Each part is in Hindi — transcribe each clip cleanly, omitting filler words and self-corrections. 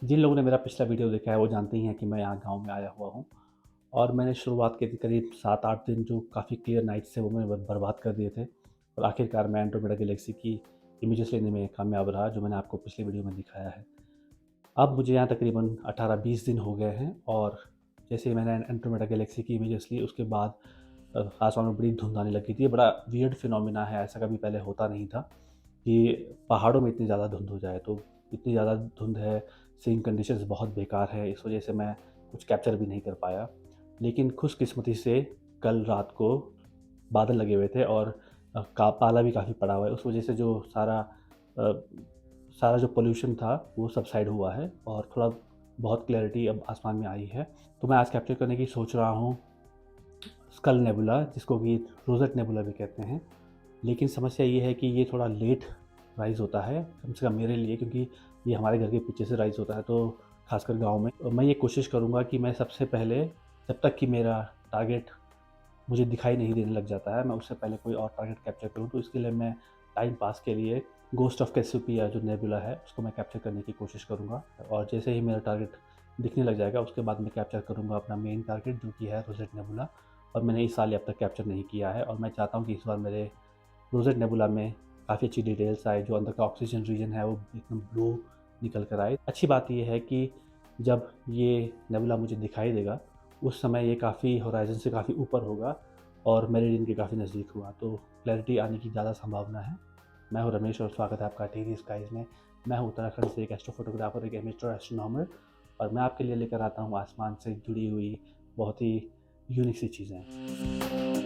जिन लोगों ने मेरा पिछला वीडियो देखा है वो जानते ही हैं कि मैं यहाँ गाँव में आया हुआ हूँ और मैंने शुरुआत की थी करीब 7-8 दिन जो काफ़ी क्लियर नाइट्स थे वो मैंने बर्बाद कर दिए थे और आखिरकार मैं एंड्रोमेडा गैलेक्सी की इमेजेस लेने में कामयाब रहा जो मैंने आपको पिछले वीडियो में दिखाया है। अब मुझे यहाँ तकरीबन 18-20 दिन हो गए हैं और जैसे ही मैंने एंड्रोमेडा गैलेक्सी की इमेजेस ली उसके बाद आसमान में बड़ी धुंध आने लगी थी। ये बड़ा वियर्ड फिनोमिना है, ऐसा कभी पहले होता नहीं था कि पहाड़ों में इतनी ज़्यादा धुंध हो जाए। तो इतनी ज़्यादा धुंध है, सीइंग कंडीशंस बहुत बेकार है, इस वजह से मैं कुछ कैप्चर भी नहीं कर पाया। लेकिन खुशकिस्मती से कल रात को बादल लगे हुए थे और का पाला भी काफ़ी पड़ा हुआ है। उस वजह से जो अ, सारा जो पॉल्यूशन था वो सबसाइड हुआ है और थोड़ा बहुत क्लैरिटी अब आसमान में आई है। तो मैं आज कैप्चर करने की सोच रहा हूँ स्कल नेबुला, जिसको कि रोज़ेट नेबुला भी कहते हैं। लेकिन समस्या ये है कि ये थोड़ा लेट राइज़ होता है, कम से कम मेरे लिए, क्योंकि ये हमारे घर के पीछे से राइज़ होता है, तो ख़ासकर गाँव में। मैं ये कोशिश करूँगा कि मैं सबसे पहले, जब तक कि मेरा टारगेट मुझे दिखाई नहीं देने लग जाता है, मैं उससे पहले कोई और टारगेट कैप्चर करूँ। तो इसके लिए मैं टाइम पास के लिए गोस्ट ऑफ कैसियोपिया जो नेबुला है उसको मैं कैप्चर करने की कोशिश करूँगा और जैसे ही मेरा टारगेट दिखने लग जाएगा उसके बाद मैं कैप्चर करूँगा अपना मेन टारगेट जो कि है रोज़ेट नेबुला। और मैंने इस साल अब तक कैप्चर नहीं किया है और मैं चाहता हूँ कि इस बार मेरे रोज़ेट नेबुला में काफ़ी अच्छी डिटेल्स आए, जो अंदर का ऑक्सीजन रीजन है वो एकदम ब्लू निकल कर आए। अच्छी बात ये है कि जब ये नेबुला मुझे दिखाई देगा उस समय ये काफ़ी होराइज़न से काफ़ी ऊपर होगा और मेरिडियन के काफ़ी नज़दीक हुआ, तो क्लैरिटी आने की ज़्यादा संभावना है। मैं हूँ रमेश और स्वागत है आपका टिहरी स्काईज़ में। मैं हूँ उत्तराखंड से एक एस्ट्रो फोटोग्राफर, एक एमेच्योर एस्ट्रोनॉमर और मैं आपके लिए लेकर आता हूँ आसमान से जुड़ी हुई बहुत ही यूनिक सी चीज़ें।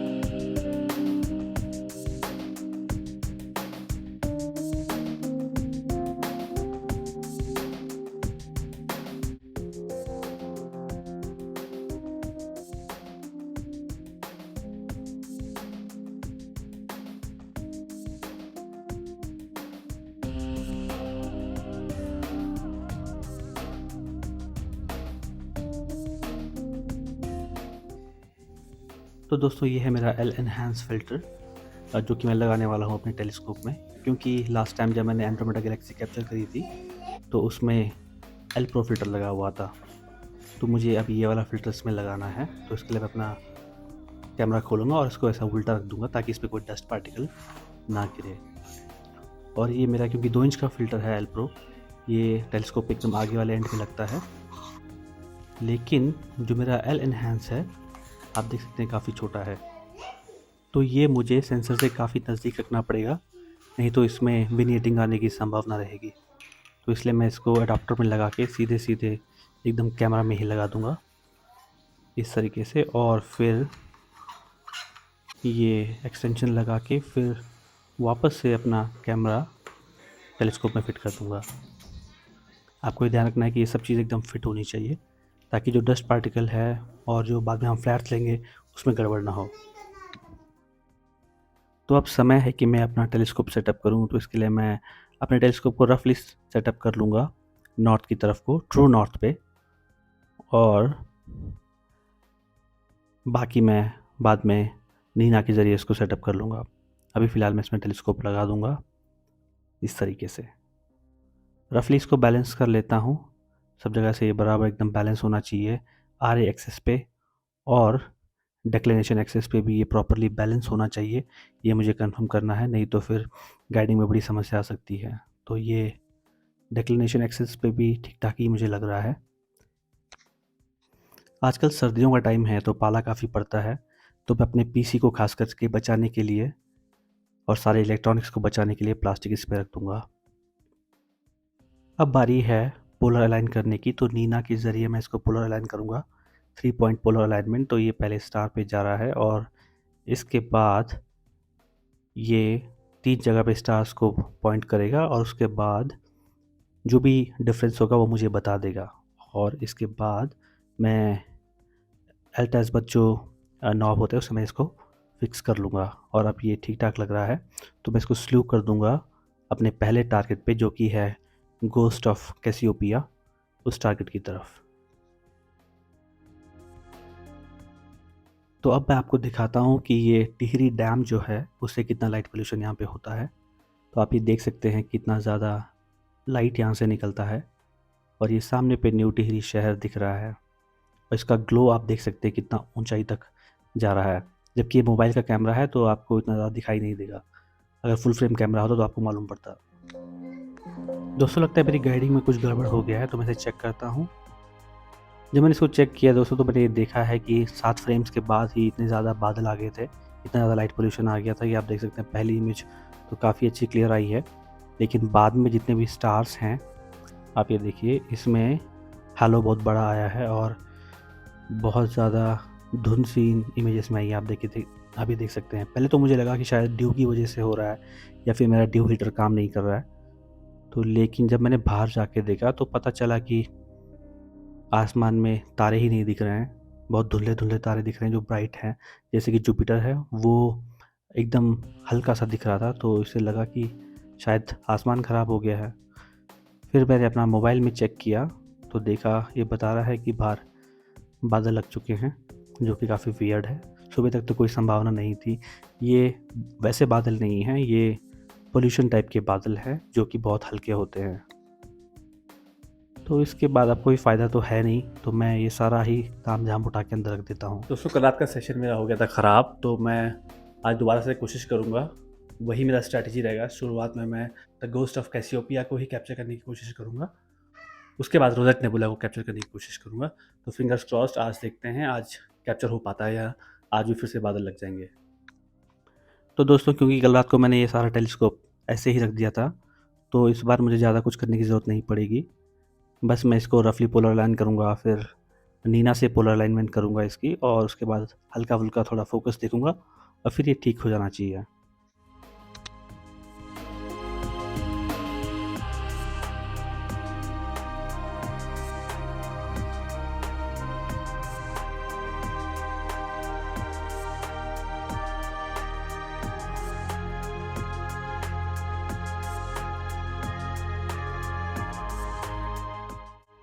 तो दोस्तों ये है मेरा एल एनहांस फ़िल्टर जो कि मैं लगाने वाला हूँ अपने टेलीस्कोप में, क्योंकि लास्ट टाइम जब मैंने एंड्रोमेडा गैलेक्सी कैप्चर करी थी तो उसमें एल प्रो फ़िल्टर लगा हुआ था। तो मुझे अब ये वाला फ़िल्टर इसमें लगाना है, तो इसके लिए मैं अपना कैमरा खोलूँगा और इसको ऐसा उल्टा रख दूँगा ताकि इस पे कोई डस्ट पार्टिकल ना गिरे। और ये मेरा क्योंकि 2 इंच का फ़िल्टर है एल प्रो, ये टेलीस्कोप एकदम आगे वाले एंड पे लगता है। लेकिन जो मेरा एल एनहांस है आप देख सकते हैं काफ़ी छोटा है, तो ये मुझे सेंसर से काफ़ी नज़दीक रखना पड़ेगा, नहीं तो इसमें विनियटिंग आने की संभावना रहेगी। तो इसलिए मैं इसको अडाप्टर में लगा के सीधे सीधे एकदम कैमरा में ही लगा दूँगा इस तरीके से, और फिर ये एक्सटेंशन लगा के फिर वापस से अपना कैमरा टेलीस्कोप में फ़िट कर दूँगा। आपको ये ध्यान रखना है कि ये सब चीज़ एकदम फिट होनी चाहिए ताकि जो डस्ट पार्टिकल है और जो बाद में हम फ्लैट्स लेंगे उसमें गड़बड़ ना हो। तो अब समय है कि मैं अपना टेलीस्कोप सेटअप करूँ, तो इसके लिए मैं अपने टेलीस्कोप को रफली सेटअप कर लूँगा नॉर्थ की तरफ को, ट्रू नॉर्थ पे, और बाकी मैं बाद में नीना के ज़रिए इसको सेटअप कर लूँगा। अभी फ़िलहाल मैं इसमें टेलीस्कोप लगा दूँगा इस तरीके से। रफली इसको बैलेंस कर लेता हूँ, सब जगह से ये बराबर एकदम बैलेंस होना चाहिए। आर ए एक्सिस पे और डिक्लिनेशन एक्सिस पे भी ये प्रॉपर्ली बैलेंस होना चाहिए, ये मुझे कंफर्म करना है, नहीं तो फिर गाइडिंग में बड़ी समस्या आ सकती है। तो ये डिक्लिनेशन एक्सिस पे भी ठीक ठाक ही मुझे लग रहा है। आजकल सर्दियों का टाइम है तो पाला काफ़ी पड़ता है, तो मैं अपने पीसी को खास करके बचाने के लिए और सारे इलेक्ट्रॉनिक्स को बचाने के लिए प्लास्टिक इस पे रख दूँगा। अब बारी है पोलर अलाइन करने की, तो नीना के ज़रिए मैं इसको पोलर अलाइन करूँगा। 3 पॉइंट पोलर अलाइनमेंट, तो ये पहले स्टार पे जा रहा है और इसके बाद ये 3 जगह पे स्टार्स को पॉइंट करेगा और उसके बाद जो भी डिफरेंस होगा वो मुझे बता देगा। और इसके बाद मैं एलटाज़ जो नॉब होता है उससे मैं इसको फिक्स कर लूँगा और अब ये ठीक ठाक लग रहा है, तो मैं इसको स्लू कर दूँगा अपने पहले टारगेट पे जो कि है गोस्ट ऑफ कैसियोपिया, उस टारगेट की तरफ। तो अब मैं आपको दिखाता हूँ कि ये टिहरी डैम जो है उससे कितना लाइट पोल्यूशन यहाँ पे होता है। तो आप ये देख सकते हैं कितना ज़्यादा लाइट यहाँ से निकलता है। और ये सामने पे न्यू टिहरी शहर दिख रहा है और इसका ग्लो आप देख सकते हैं कितना ऊंचाई तक जा रहा है। जबकि ये मोबाइल का कैमरा है तो आपको इतना ज़्यादा दिखाई नहीं देगा, अगर फुल फ्रेम कैमरा होता तो आपको मालूम पड़ता। दोस्तों लगता है मेरी गाइडिंग में कुछ गड़बड़ हो गया है, तो मैं इसे चेक करता हूँ। जब मैंने इसको चेक किया दोस्तों तो मैंने ये देखा है कि 7 फ्रेम्स के बाद ही इतने ज़्यादा बादल आ गए थे, इतना ज़्यादा लाइट पोल्यूशन आ गया था कि आप देख सकते हैं पहली इमेज तो काफ़ी अच्छी क्लियर आई है, लेकिन बाद में जितने भी स्टार्स हैं आप ये देखिए इसमें हैलो बहुत बड़ा आया है और बहुत ज़्यादा धुंध सी इमेजेस में आई है। आप ये देख सकते हैं। पहले तो मुझे लगा कि शायद ड्यू की वजह से हो रहा है या फिर मेरा ड्यू हीटर काम नहीं कर रहा है, तो लेकिन जब मैंने बाहर जाके देखा तो पता चला कि आसमान में तारे ही नहीं दिख रहे हैं, बहुत धुंधले-धुंधले तारे दिख रहे हैं जो ब्राइट हैं। जैसे कि जुपिटर है वो एकदम हल्का-सा दिख रहा था, तो इससे लगा कि शायद आसमान ख़राब हो गया है। फिर मैंने अपना मोबाइल में चेक किया तो देखा ये बता रहा है कि बाहर बादल लग चुके हैं, जो कि काफ़ी वियर्ड है। सुबह तक तो कोई संभावना नहीं थी। ये वैसे बादल नहीं हैं, ये पॉल्यूशन टाइप के बादल हैं जो कि बहुत हल्के होते हैं। तो इसके बाद अब कोई फ़ायदा तो है नहीं, तो मैं ये सारा ही तामझाम उठा के अंदर रख देता हूँ। दोस्तों कल रात का सेशन मेरा हो गया था ख़राब, तो मैं आज दोबारा से कोशिश करूँगा। वही मेरा स्ट्रैटेजी रहेगा। शुरुआत में मैं द गोस्ट ऑफ कैसियोपिया को ही कैप्चर करने की कोशिश करूँगा, उसके बाद रोज़ेट नेबुला को कैप्चर करने की कोशिश करूँगा। तो फिंगर्स क्रॉस्ड, आज देखते हैं आज कैप्चर हो पाता है या आज भी फिर से बादल लग जाएंगे। तो दोस्तों क्योंकि कल रात को मैंने ये सारा टेलीस्कोप ऐसे ही रख दिया था, तो इस बार मुझे ज़्यादा कुछ करने की ज़रूरत नहीं पड़ेगी। बस मैं इसको रफली पोलर अलाइन करूँगा, फिर नीना से पोलर अलाइनमेंट करूँगा इसकी, और उसके बाद हल्का-फुल्का थोड़ा फ़ोकस देखूँगा और फिर ये ठीक हो जाना चाहिए।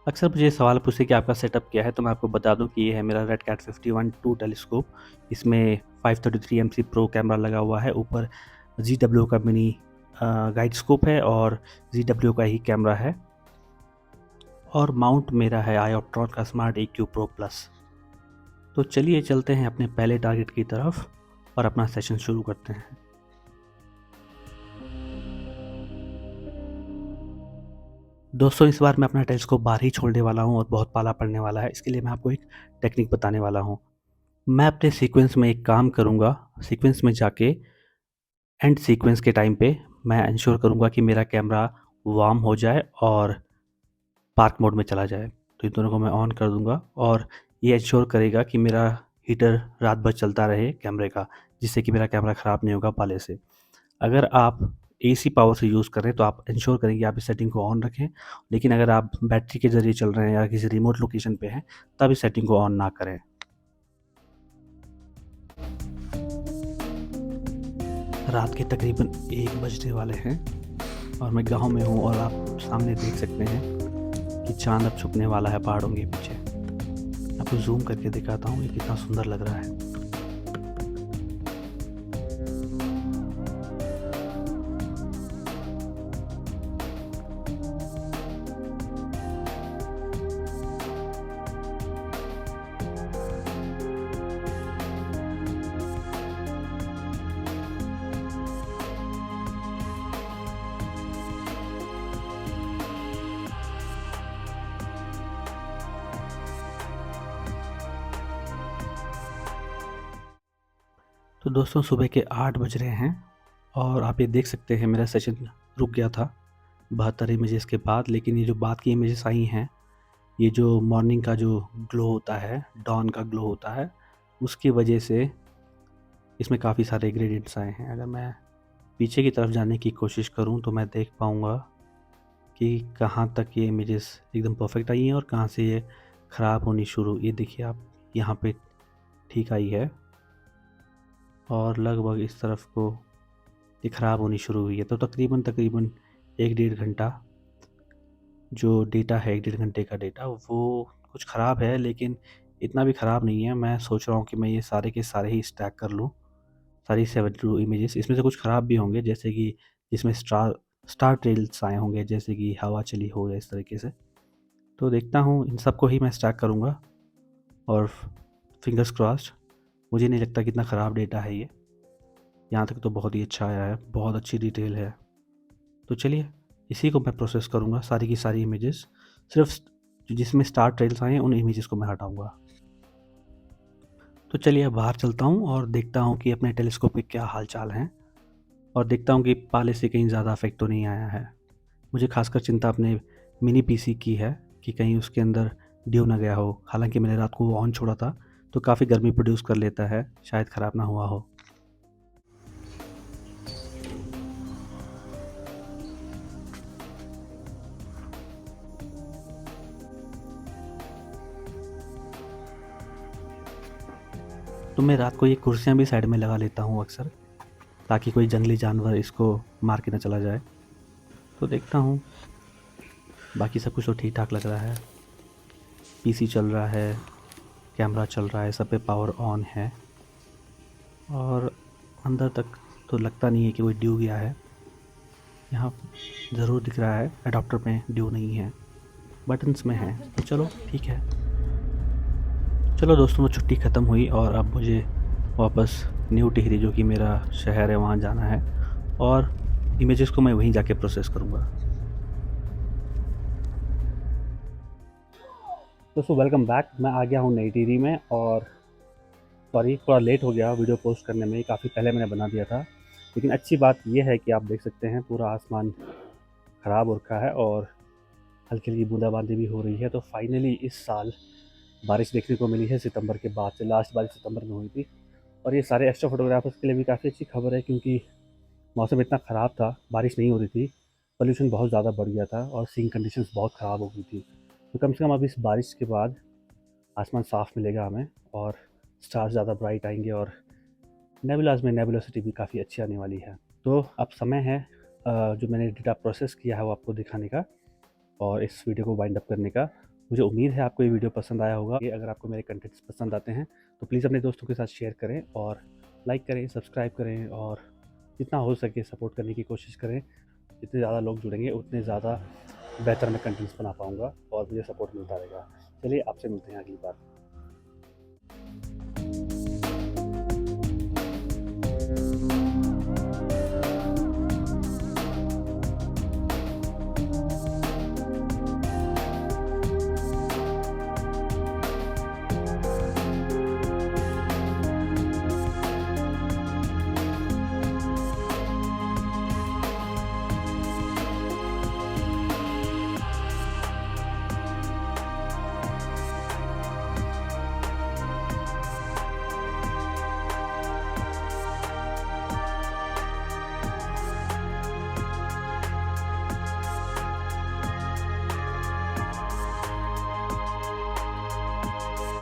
अक्सर मुझे सवाल पूछते कि आपका सेटअप क्या है, तो मैं आपको बता दूं कि ये है मेरा रेड कैट 51-2 टेलीस्कोप। इसमें 533 एमसी प्रो कैमरा लगा हुआ है, ऊपर ZW का मिनी गाइड स्कोप है और ZW का ही कैमरा है, और माउंट मेरा है आईऑप्ट्रॉन का स्मार्ट EQ प्रो प्लस। तो चलिए चलते हैं अपने पहले टारगेट की तरफ और अपना सेशन शुरू करते हैं। दोस्तों इस बार मैं अपना टेलीस्कोप बाहर ही छोड़ने वाला हूँ और बहुत पाला पड़ने वाला है। इसके लिए मैं आपको एक टेक्निक बताने वाला हूँ। मैं अपने सीक्वेंस में एक काम करूँगा, सीक्वेंस में जाके एंड सीक्वेंस के टाइम पे मैं इंश्योर करूँगा कि मेरा कैमरा वार्म हो जाए और पार्क मोड में चला जाए। तो इन दोनों को मैं ऑन कर दूँगा और ये इंश्योर करेगा कि मेरा हीटर रात भर चलता रहे कैमरे का, जिससे कि मेरा कैमरा ख़राब नहीं होगा पाले से। अगर आप एसी पावर से यूज़ कर रहे हैं तो आप इंश्योर करें कि आप इस सेटिंग को ऑन रखें, लेकिन अगर आप बैटरी के ज़रिए चल रहे हैं या किसी रिमोट लोकेशन पे हैं तब इस सेटिंग को ऑन ना करें। रात के तकरीबन 1 बजने वाले हैं और मैं गाँव में हूँ और आप सामने देख सकते हैं कि चाँद अब छुपने वाला है पहाड़ों के पीछे। आपको ज़ूम करके दिखाता हूँ ये कितना सुंदर लग रहा है। तो दोस्तों सुबह के 8 बज रहे हैं और आप ये देख सकते हैं मेरा सेशन रुक गया था 72 इमेजेस के बाद, लेकिन ये जो बाद की इमेजेस आई हैं, ये जो मॉर्निंग का जो ग्लो होता है, डॉन का ग्लो होता है, उसकी वजह से इसमें काफ़ी सारे ग्रेडियंट्स आए हैं। अगर मैं पीछे की तरफ जाने की कोशिश करूं तो मैं देख पाऊंगा कि कहाँ तक ये इमेजेस एकदम परफेक्ट आई हैं और कहाँ से ये ख़राब होनी शुरू। ये देखिए आप यहाँ पे ठीक आई है और लगभग इस तरफ को ये ख़राब होनी शुरू हुई है। तो तकरीबन 1 डेढ़ घंटा जो डेटा है, 1 डेढ़ घंटे का डेटा वो कुछ ख़राब है, लेकिन इतना भी ख़राब नहीं है। मैं सोच रहा हूँ कि मैं ये सारे के सारे ही स्टैक कर लूँ, सारी 72 इमेजेस। इसमें से कुछ ख़राब भी होंगे, जैसे कि जिसमें स्टार ट्रेल्स आए होंगे, जैसे कि हवा चली हो या इस तरीके से। तो देखता हूँ, इन सबको ही मैं स्टैक करूँगा और फिंगर्स क्रॉस्ड। मुझे नहीं लगता कितना ख़राब डेटा है ये। यहाँ तक तो बहुत ही अच्छा आया है, बहुत अच्छी डिटेल है। तो चलिए इसी को मैं प्रोसेस करूँगा, सारी की सारी इमेजेस। सिर्फ जिसमें स्टार ट्रेल्स आए हैं उन इमेजेस को मैं हटाऊँगा। तो चलिए अब बाहर चलता हूँ और देखता हूँ कि अपने टेलीस्कोप के क्या हाल चाल हैं, और देखता हूँ कि पहले से कहीं ज़्यादा इफेक्ट तो नहीं आया है। मुझे खासकर चिंता अपने मिनी पीसी की है कि कहीं उसके अंदर ड्यू ना गया हो। हालांकि मैंने रात को वो ऑन छोड़ा था तो काफ़ी गर्मी प्रोड्यूस कर लेता है, शायद ख़राब ना हुआ हो। तो मैं रात को ये कुर्सियाँ भी साइड में लगा लेता हूँ अक्सर, ताकि कोई जंगली जानवर इसको मार के ना चला जाए। तो देखता हूँ, बाकी सब कुछ तो ठीक ठाक लग रहा है। पीसी चल रहा है, कैमरा चल रहा है, सब पे पावर ऑन है, और अंदर तक तो लगता नहीं है कि कोई ड्यू गया है। यहाँ ज़रूर दिख रहा है अडॉप्टर में ड्यू नहीं है, बटन्स में है। तो चलो ठीक है। चलो दोस्तों, तो छुट्टी ख़त्म हुई और अब मुझे वापस न्यू टिहरी, जो कि मेरा शहर है, वहाँ जाना है, और इमेजेस को मैं वहीं जाके प्रोसेस करूँगा। दोस्तों वेलकम बैक। मैं आ गया हूँ नई टिहरी में, और सॉरी थोड़ा लेट हो गया वीडियो पोस्ट करने में, काफ़ी पहले मैंने बना दिया था। लेकिन अच्छी बात यह है कि आप देख सकते हैं पूरा आसमान ख़राब हो रखा है और हल्की हल्की बूंदाबांदी भी हो रही है। तो फाइनली इस साल बारिश देखने को मिली है सितंबर के बाद से। लास्ट बारिश सितंबर में हुई थी, और ये सारे एक्स्ट्रा फोटोग्राफर्स के लिए भी काफ़ी अच्छी खबर है, क्योंकि मौसम इतना ख़राब था, बारिश नहीं हो रही थी, पोल्यूशन बहुत ज़्यादा बढ़ गया था और सीइंग कंडीशंस बहुत ख़राब हो गई थी। तो कम से कम अब इस बारिश के बाद आसमान साफ़ मिलेगा हमें, और स्टार्स ज़्यादा ब्राइट आएंगे, और नेबुलाज में नेबुलसिटी भी काफ़ी अच्छी आने वाली है। तो अब समय है जो मैंने डेटा प्रोसेस किया है वो आपको दिखाने का और इस वीडियो को वाइंड अप करने का। मुझे उम्मीद है आपको ये वीडियो पसंद आया होगा। ये अगर आपको मेरे कंटेंट्स पसंद आते हैं तो प्लीज़ अपने दोस्तों के साथ शेयर करें, और लाइक करें, सब्सक्राइब करें, और जितना हो सके सपोर्ट करने की कोशिश करें। जितने ज़्यादा लोग जुड़ेंगे उतने ज़्यादा बेहतर मैं कंटेंट्स बना पाऊँगा और मुझे सपोर्ट मिलता रहेगा। चलिए आपसे मिलते हैं अगली बार।